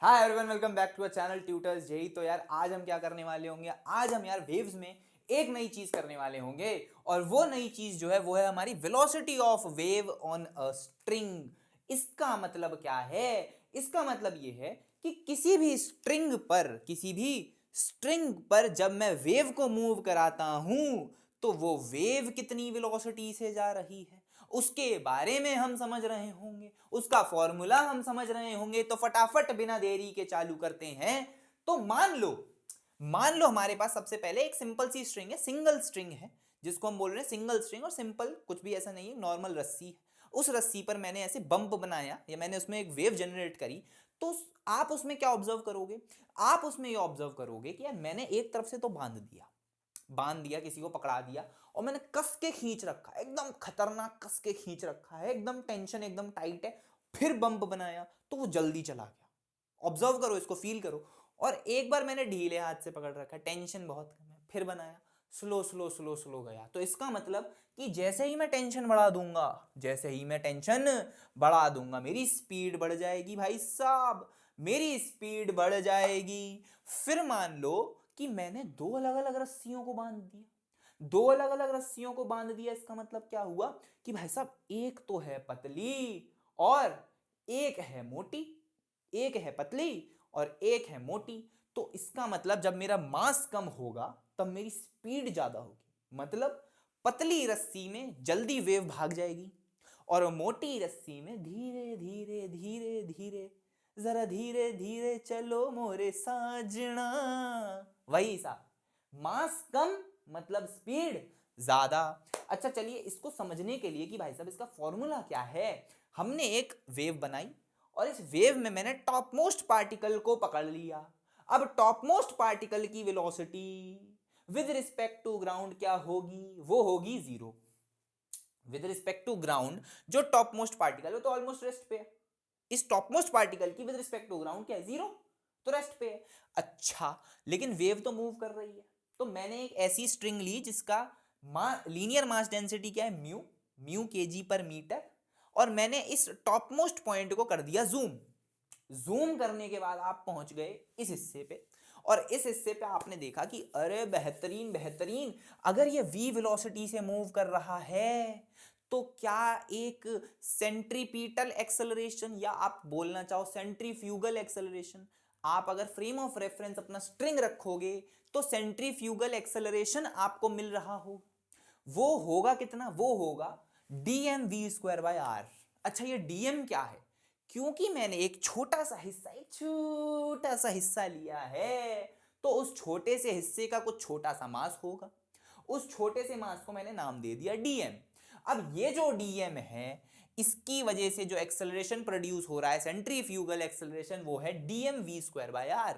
Hi everyone, welcome back to a channel Tutors JEE. तो यार आज हम क्या करने वाले होंगे, आज हम यार वेव्स में एक नई चीज करने वाले होंगे। और वो नई चीज जो है वो है हमारी velocity of wave on a string. इसका मतलब क्या है? इसका मतलब ये है कि किसी भी स्ट्रिंग पर जब मैं वेव को मूव कराता हूं तो वो वेव कितनी वेलोसिटी से जा रही है उसके बारे में हम समझ रहे होंगे, उसका फॉर्मूला हम समझ रहे होंगे। तो फटाफट बिना देरी के चालू करते हैं। तो मान लो हमारे पास सबसे पहले एक सिंपल सी स्ट्रिंग है, सिंगल स्ट्रिंग है, जिसको हम बोल रहे हैं सिंगल स्ट्रिंग। और सिंपल कुछ भी ऐसा नहीं है, नॉर्मल रस्सी है। उस रस्सी पर मैंने ऐसे बम्प बनाया या मैंने उसमें एक वेव जनरेट करी। तो आप उसमें क्या ऑब्जर्व करोगे? आप उसमें ये ऑब्जर्व करोगे कि यार मैंने एक तरफ से तो बांध दिया, किसी को पकड़ा दिया और मैंने कस के खींच रखा है, एकदम खतरनाक कस के खींच रखा है, एकदम टेंशन एकदम टाइट है। फिर बम्प बनाया तो वो जल्दी चला गया। ऑब्जर्व करो, इसको फील करो। और एक बार मैंने ढीले हाथ से पकड़ रखा है, टेंशन बहुत कम है, फिर बनाया, स्लो स्लो स्लो स्लो गया। तो इसका मतलब कि जैसे ही मैं टेंशन बढ़ा दूंगा मेरी स्पीड बढ़ जाएगी भाई साहब, मेरी स्पीड बढ़ जाएगी। फिर मान लो कि मैंने दो अलग अलग रस्सियों को बांध दिया, इसका मतलब क्या हुआ कि भाई साहब एक तो है पतली और एक है मोटी, एक है पतली और एक है मोटी। तो इसका मतलब जब मेरा मास कम होगा तब मेरी स्पीड ज्यादा होगी। मतलब पतली रस्सी में जल्दी वेव भाग जाएगी और मोटी रस्सी में धीरे धीरे धीरे धीरे, जरा धीरे धीरे चलो मोरे साजना। वही सा, मास कम मतलब स्पीड ज्यादा। अच्छा चलिए इसको समझने के लिए कि भाई साहब इसका फॉर्मूला क्या है, हमने एक वेव बनाई और इस वेव में मैंने टॉप मोस्ट पार्टिकल को पकड़ लिया। अब टॉप मोस्ट पार्टिकल की velocity with respect to ground क्या होगी? वो होगी zero. With respect to ground जो टॉप मोस्ट पार्टिकल है तो ऑलमोस्ट रेस्ट पे है। इस टॉप मोस्ट पार्टिकल की विद रिस्पेक्ट टू ग्राउंड क्या है? जीरो। तो रेस्ट पे है। अच्छा, लेकिन वेव तो मूव कर रही है। तो मैंने एक ऐसी स्ट्रिंग ली जिसका लीनियर मास डेंसिटी क्या है? म्यू, म्यू केजी पर मीटर। और मैंने इस टॉप मोस्ट पॉइंट को कर दिया जूम। जूम करने के बाद आप पहुंच गए इस हिस्से पे। और इस हिस्से पे आपने देखा कि अरे बेहतरीन बेहतरीन, अगर ये v वेलोसिटी से मूव कर रहा है तो क्या एक सेंट्रीपीटल एक्सेलरेशन, या आप बोलना चाहो सेंट्रीफ्यूगल एक्सेलरेशन, आप अगर फ्रेम ऑफ रेफरेंस अपना स्ट्रिंग रखोगे तो सेंट्रीफ्यूगल एक्सेलरेशन आपको मिल रहा हो, वो होगा कितना? वो होगा dmv²/r। अच्छा, ये dm क्या है? क्योंकि मैंने एक छोटा सा हिस्सा लिया है तो उस छोटे से हिस्से का कुछ छोटा सा मास होगा। उस छोटे से मास को मैंने नाम दे दिया dm। अब ये जो dm है इसकी वजह से जो एक्सेलरेशन प्रोड्यूस हो रहा है, सेंट्रीफ्यूगल एक्सेलरेशन, वो है dmv²/r।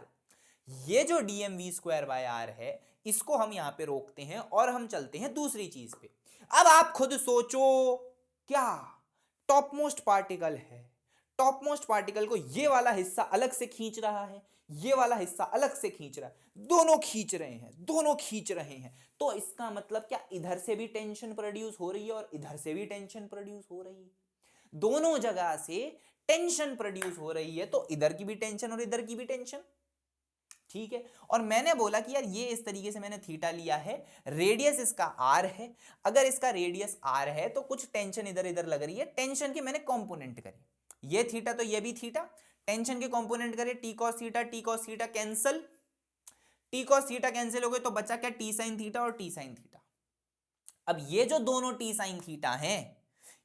ये जो dmv²/r है इसको हम यहां पे रोकते हैं और हम चलते हैं दूसरी चीज पे। अब आप खुद सोचो, क्या टॉप मोस्ट पार्टिकल है, टॉप मोस्ट पार्टिकल को ये वाला हिस्सा अलग से खींच रहा है, ये वाला हिस्सा अलग से खींच रहा है, दोनों खींच रहे हैं। तो इसका मतलब क्या इधर से भी टेंशन प्रोड्यूस हो रही है और इधर से भी टेंशन प्रोड्यूस हो रही है? दोनों जगह से टेंशन प्रोड्यूस हो रही है तो इधर की भी टेंशन और इधर की भी टेंशन। ठीक है। और मैंने बोला कि यार ये इस तरीके से मैंने थीटा लिया है, रेडियस इसका आर है। अगर इसका रेडियस आर है तो कुछ टेंशन इधर इधर लग रही है, टेंशन के मैंने कंपोनेंट करे, ये थीटा तो ये भी थीटा, टेंशन के कंपोनेंट करे T cos theta cancel, T cos theta cancel हो गए तो बचा क्या? टी साइन थीटा और टी साइन थीटा। अब ये जो दोनों टी साइन थीटा हैं,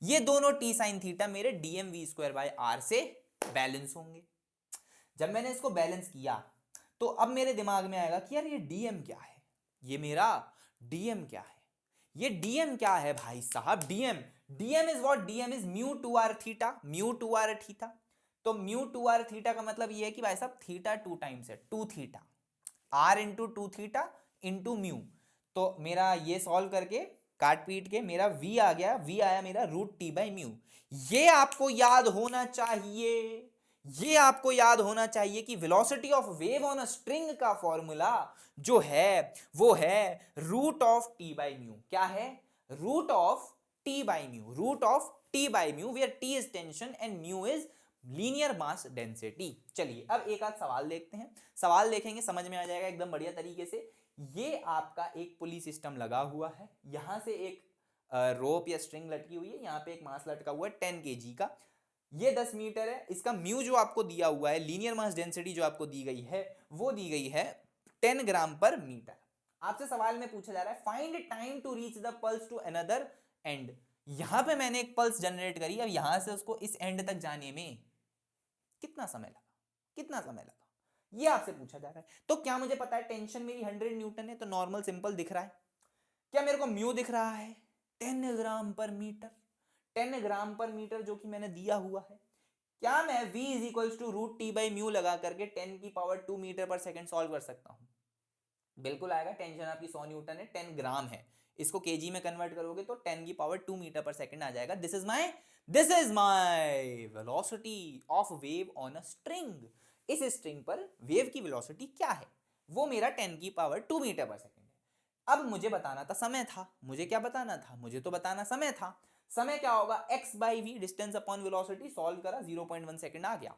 ये दोनों टी साइन थीटा मेरे dmv²/r से बैलेंस होंगे। जब मैंने इसको बैलेंस किया तो अब मेरे दिमाग में आएगा कि यार ये dm क्या है, ये मेरा dm क्या है, ये dm क्या है भाई साहब? dm is what? dm is μ2r theta, μ2r theta. तो μ2r थीटा का मतलब ये है कि भाई साहब थीटा 2 टाइम्स है, 2 theta, r into 2 theta into mu. तो मेरा ये सॉल्व करके काट पीट के मेरा v आ गया, v आया मेरा √t/μ। ये आपको याद होना चाहिए, ये आपको याद होना चाहिए कि velocity of wave on a string का फॉर्मूला जो है वो है √t/μ। क्या है? √t/μ, √t/μ, where t is tension and mu is linear mass density. चलिए अब एक आध सवाल देखते हैं, सवाल देखेंगे समझ में आ जाएगा एकदम बढ़िया तरीके से। ये आपका एक पुली सिस्टम लगा हुआ है, यहां से एक रोप या स्ट्रिंग लटकी हुई है, यहाँ पे एक मास लटका हुआ है 10 kg का, ये 10 मीटर है, इसका म्यू जो आपको दिया हुआ है, लीनियर मास डेंसिटी जो आपको दी गई है वो दी गई है 10 ग्राम पर मीटर। आपसे सवाल में पूछा जा रहा है find time to reach the pulse to another end. यहां पे मैंने एक पल्स जनरेट करी, अब यहां से उसको इस एंड तक जाने में कितना समय लगा, कितना समय लगा, ये आपसे पूछा जा रहा है। तो क्या मुझे पता है टेंशन मेरी 100 न्यूटन है, तो नॉर्मल सिंपल दिख रहा है। क्या मेरे को म्यू दिख रहा है 10 ग्राम पर मीटर, 10 ग्राम पर मीटर जो कि मैंने दिया हुआ है। क्या मैं v is equals to root T by mu लगा करके 10 की पावर 2 मीटर पर सेकंड सॉल्व कर सकता हूं? बिल्कुल आएगा। टेंशन आपकी 100 न्यूटन है, 10 ग्राम है, इसको केजी में कन्वर्ट करोगे तो 10 की पावर 2 मीटर पर सेकंड आ जाएगा। This is my velocity of wave on a string. इस स्ट्रिंग पर वेव की वेलोसिटी क्या है, वो मेरा 10 की पावर 2 मीटर पर सेकंड है। अब मुझे बताना था समय था, मुझे क्या बताना था, मुझे तो बताना समय था। समय क्या होगा, x by V, distance upon velocity, solve करा 0.1 सेकंड आ गया।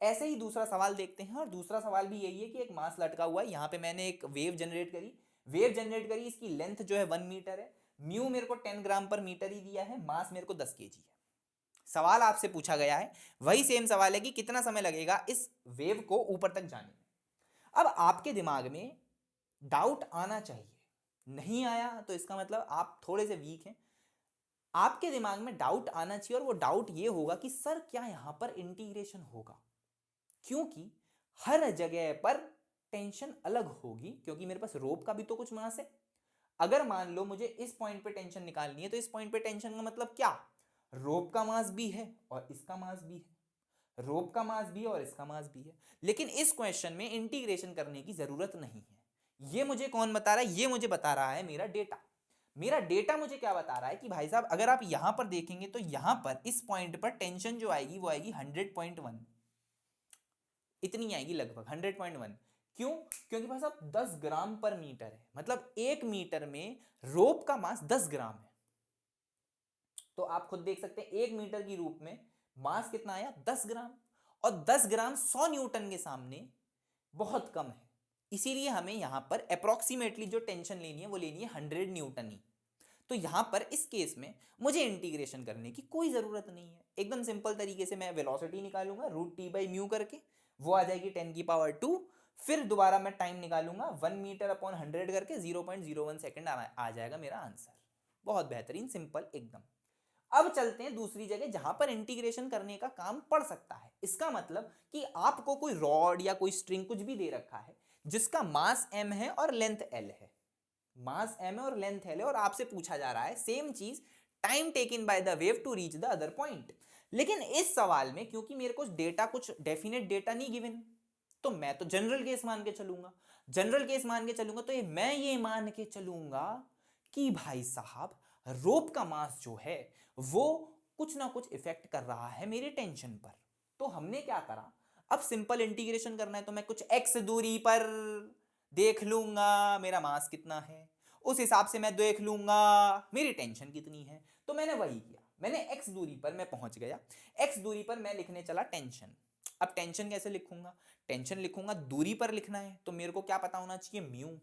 ऐसे ही दूसरा सवाल देखते हैं, और दूसरा सवाल भी यही है कि एक मास लटका हुआ है, यहाँ पे मैंने एक वेव जनरेट करी, इसकी लेंथ जो है 1 मीटर है, म्यू मेरे को 10 ग्राम पर मीटर ही दिया है, मास मेरे को 10 kg है। सवाल आपसे पूछा गया है, वही सेम सवाल है कि कितना समय लगेगा इस वेव को ऊपर तक जाने में। अब आपके दिमाग में डाउट आना चाहिए, नहीं आया तो इसका मतलब आप थोड़े से वीक हैं। आपके दिमाग में डाउट आना चाहिए, और वो डाउट ये होगा कि सर क्या यहां पर इंटीग्रेशन होगा, क्योंकि हर जगह पर टेंशन अलग होगी, क्योंकि मेरे पास रोप का भी तो कुछ मास है। अगर मान लो मुझे इस पॉइंट पे टेंशन निकालनी है, तो इस पॉइंट पे टेंशन का मतलब क्या, रोप का मास भी है और इसका मास भी है, रोप का मास भी है और इसका मास भी है। लेकिन इस क्वेश्चन में इंटीग्रेशन करने की जरूरत नहीं है। ये मुझे कौन बता रहा है, ये मुझे बता रहा है मेरा डेटा। मेरा डेटा मुझे क्या बता रहा है कि भाई साहब अगर आप यहां पर देखेंगे तो यहां पर इस पॉइंट पर टेंशन जो आएगी वो आएगी 100.1, इतनी आएगी लगभग 100.1। क्यों, क्योंकि भाई साहब 10 ग्राम पर मीटर है, मतलब 1 मीटर में रोप का मास 10 ग्राम है। तो आप खुद देख सकते हैं 1 मीटर की रूप में मास कितना आया, 10 ग्राम, और 10 ग्राम 100 न्यूटन के सामने बहुत कम है। इसीलिए हमें यहां पर अप्रोक्सीमेटली जो टेंशन लेनी है वो लेनी है 100 न्यूटन ही। तो यहां पर इस केस में मुझे इंटीग्रेशन करने की कोई जरूरत नहीं है, एकदम सिंपल तरीके से मैं वेलोसिटी निकालूंगा रूट टी बाई म्यू करके, वो आ जाएगी 10 की पावर 2। फिर दोबारा मैं टाइम निकालूंगा 1 मीटर अपॉन 100 करके 0.01 सेकंड आ जाएगा मेरा आंसर। बहुत बेहतरीन, सिंपल एकदम। अब चलते हैं दूसरी जगह जहां पर इंटीग्रेशन करने का काम पड़ सकता है। इसका मतलब कि आपको कोई रॉड या कोई स्ट्रिंग कुछ भी दे रखा है जिसका मास m है और लेंथ l है, मास m है और लेंथ l है, और आपसे पूछा जा रहा है सेम चीज, time taken by the wave to reach the other point. लेकिन इस सवाल में क्योंकि मेरे को डेटा, कुछ डेफिनेट डेटा नहीं गिवन, तो मैं तो जनरल केस मान के चलूंगा। जनरल केस मान के चलूंगा तो मैं ये मान के चलूंगा कि भाई साहब रोप का मास जो है वो कुछ ना कुछ इफेक्ट कर रहा है मेरे टेंशन पर। तो हमने क्या करा, अब सिंपल इंटीग्रेशन करना है तो मैं कुछ x दूरी पर देख लूंगा मेरा मास कितना है, उस हिसाब से मैं देख लूंगा मेरी टेंशन कितनी है। तो मैंने वही किया, मैंने x दूरी पर मैं पहुंच गया, x दूरी पर मैं लिखने चला टेंशन। अब टेंशन कैसे लिखूंगा, टेंशन लिखूंगा दूरी पर लिखना है, तो मेरे को क्या पता होना चाहिए, म्यू,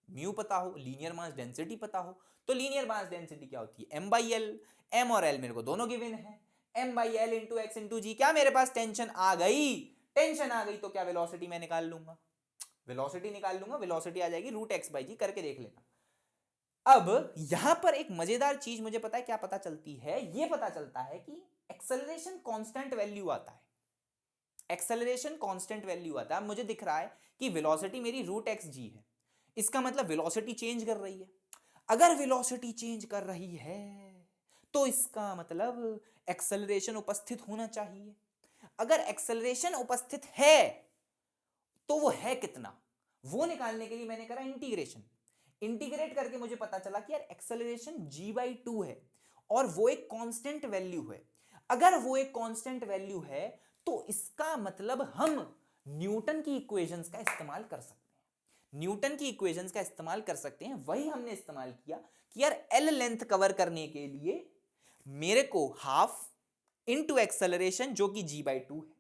म्यू पता हो, लीनियर मास डेंसिटी पता हो। तो लीनियर मास डेंसिटी क्या होती है, m बाई एल, m और l मेरे को दोनों गिवन है, m by L into X into G. क्या मेरे पास टेंशन आ गई, टेंशन आ गई तो क्या वेलोसिटी मैं निकाल लूंगा, वेलोसिटी निकाल लूंगा, वेलोसिटी आ जाएगी रूट एक्स बाई जी, करके देख लेना। अब यहां पर एक मजेदार चीज मुझे पता है क्या पता चलती है, ये पता चलता है कि एक्सेलरेशन कांस्टेंट वैल्यू आता है, एक्सेलरेशन कांस्टेंट वैल्यू आता है। मुझे दिख रहा है कि वेलोसिटी मेरी रूट एक्स जी है, इसका मतलब वेलोसिटी चेंज कर रही है। अगर वेलोसिटी चेंज कर रही है तो इसका मतलब एक्सेलरेशन उपस्थित होना चाहिए। अगर एक्सेलरेशन उपस्थित है तो वो है कितना, वो निकालने के लिए मैंने करा इंटीग्रेशन। इंटीग्रेट करके मुझे पता चला कि यार एक्सेलरेशन g/2 है और वो एक कांस्टेंट वैल्यू है। अगर वो एक कांस्टेंट वैल्यू है तो इसका मतलब हम न्यूटन की इक्वेशंस का इस्तेमाल कर सकते हैं, न्यूटन की इक्वेशंस का इस्तेमाल कर सकते हैं। वही हमने इस्तेमाल किया कि यार एल लेंथ कवर करने के लिए मेरे को हाफ इनटू एक्सेलरेशन जो कि g/2 है,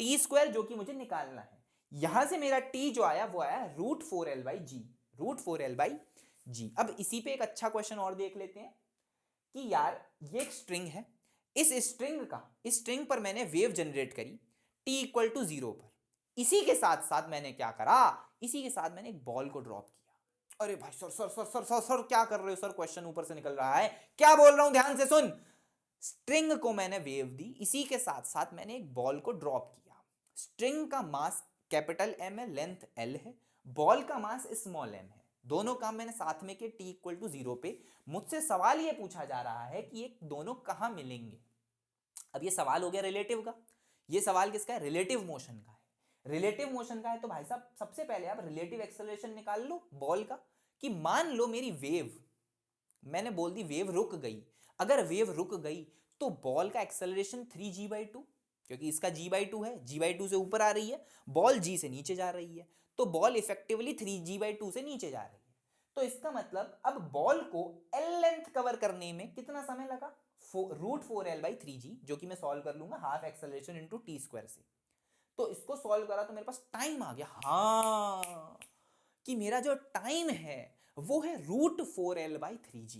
टी स्क्वायर जो कि मुझे निकालना है। यहां से मेरा टी जो आया वो आया √4l/g, √4l/g। अब इसी पे एक अच्छा क्वेश्चन और देख लेते हैं कि यार ये एक स्ट्रिंग है, इस स्ट्रिंग पर मैंने वेव जनरेट करी t इक्वल टू 0 पर। इसी के साथ साथ मैंने क्या करा, इसी के साथ मैंने एक बॉल को ड्रॉप किया। अरे भाई sir sir sir sir sir sir क्या कर रहे हो सर, क्वेश्चन ऊपर से निकल रहा है, क्या बोल रहा हूं ध्यान से सुन। स्ट्रिंग को मैंने वेव दी, इसी के साथ साथ मैंने एक बॉल को ड्रॉप किया। स्ट्रिंग का मास कैपिटल M है, लेंथ L है, बॉल का मास स्मॉल m है। दोनों काम मैंने साथ में किए t इक्वल टू 0 पे। मुझसे सवाल ये पूछा जा रहा है कि ये दोनों कहां मिलेंगे। अब ये सवाल हो गया रिलेटिव का, ये सवाल किसका है, रिलेटिव मोशन का है। रिलेटिव मोशन का है तो भाई साहब सबसे पहले आप रिलेटिव एक्सेलरेशन निकाल लो बॉल का, कि मान लो मेरी वेव, मैंने बोल दी वेव रुक गई। अगर वेव रुक गई तो बॉल का एक्सेलरेशन 3g/2, क्योंकि इसका g/2 है, g/2 से ऊपर आ रही है, बॉल g से नीचे जा रही है, तो बॉल इफेक्टिवली 3g/2 से नीचे जा रही है। तो इसका मतलब अब बॉल को L लेंथ कवर करने में कितना समय लगा, √4l/3g, जो कि मैं सॉल्व कर लूंगा half acceleration into T square से। तो इसको सॉल्व करा तो मेरे पास टाइम आ गया, हाँ, कि मेरा जो टाइम है वो है √4l/3g।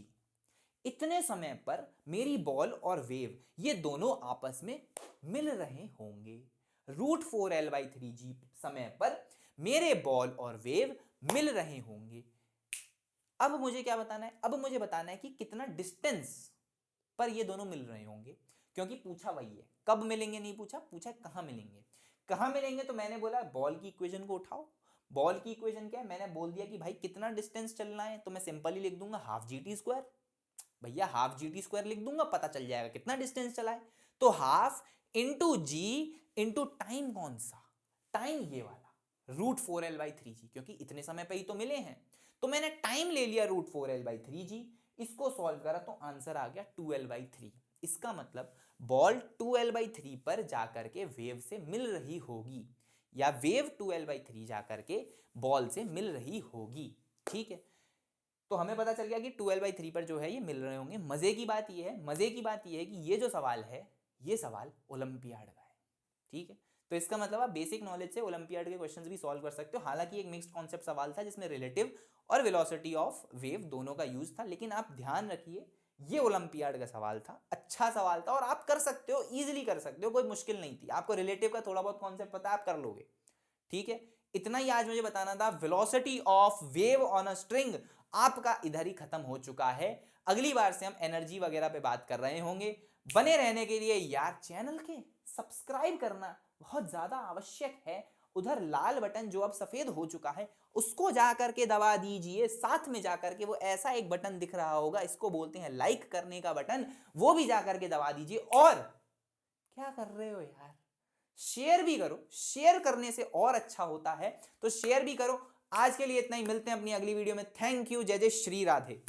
इतने समय पर मेरी बॉल और वेव ये दोनों आपस में मिल रहे होंगे। √4l/3g समय पर मेरे बॉल और वेव मिल रहे होंगे। अब मुझे क्या बताना है, अब मुझे बताना है कि कितना डिस्टेंस पर ये दोनों मिल रहे होंगे, क्योंकि पूछा वही है, कब मिलेंगे नहीं पूछा, पूछा कहां मिलेंगे। कहां मिलेंगे तो मैंने बोला बॉल की इक्वेशन को उठाओ। बॉल की इक्वेशन क्या है, मैंने बोल दिया कि भाई कितना डिस्टेंस चलना है, तो मैं सिंपली लिख दूंगा हाफ GT²। भैया हाफ GT² लिख दूंगा, पता चल जाएगा कितना डिस्टेंस चला है। तो हाफ इंटू जी इंटू टाइम, कौन सा टाइम, ये वाला √4l/3g, क्योंकि इतने समय पे ही तो मिले हैं। तो मैंने टाइम ले लिया √4l/3g, इसको सॉल्व करा तो आंसर आ गया 2l/3। इसका मतलब बॉल 2l/3 पर जाकर के वेव से मिल रही होगी, या वेव 2l/3 जाकर के बॉल से मिल रही होगी। ठीक है, तो हमें पता चल गया कि 2l/3 पर जो है ये मिल रहे होंगे। मजे की बात ये है कि ये जो सवाल है ये सवाल ओलंपियाड का है। ठीक है, तो इसका मतलब आप बेसिक नॉलेज से ओलंपियाड के क्वेश्चंस भी सॉल्व कर सकते हो। हालांकि एक मिक्स्ड कॉन्सेप्ट सवाल था जिसमें रिलेटिव और वेलोसिटी ऑफ वेव दोनों का यूज था, लेकिन आप ध्यान रखिए ये ओलंपियाड का सवाल था, अच्छा सवाल था और आप कर सकते हो, इजीली कर सकते हो, कोई मुश्किल नहीं थी। आपको रिलेटिव का थोड़ा बहुत कॉन्सेप्ट पता है, आप कर लोगे। ठीक है, इतना ही आज मुझे बताना था। Velocity of wave on a string आपका इधर ही खत्म हो चुका है। अगली बार से हम एनर्जी वगैरह पे बात कर रहे होंगे। बने रहने के लिए यार चैनल के सब्सक्राइब करना बहुत ज्यादा आवश्यक है। उधर लाल बटन जो अब सफेद हो चुका है उसको जाकर के दबा दीजिए। साथ में जाकर के वो ऐसा एक बटन दिख रहा होगा, इसको बोलते हैं लाइक करने का बटन, वो भी जाकर के दबा दीजिए। और क्या कर रहे हो यार, शेयर भी करो, शेयर करने से और अच्छा होता है, तो शेयर भी करो। आज के लिए इतना ही, मिलते हैं अपनी अगली वीडियो में। थैंक यू, जय जय श्री राधे।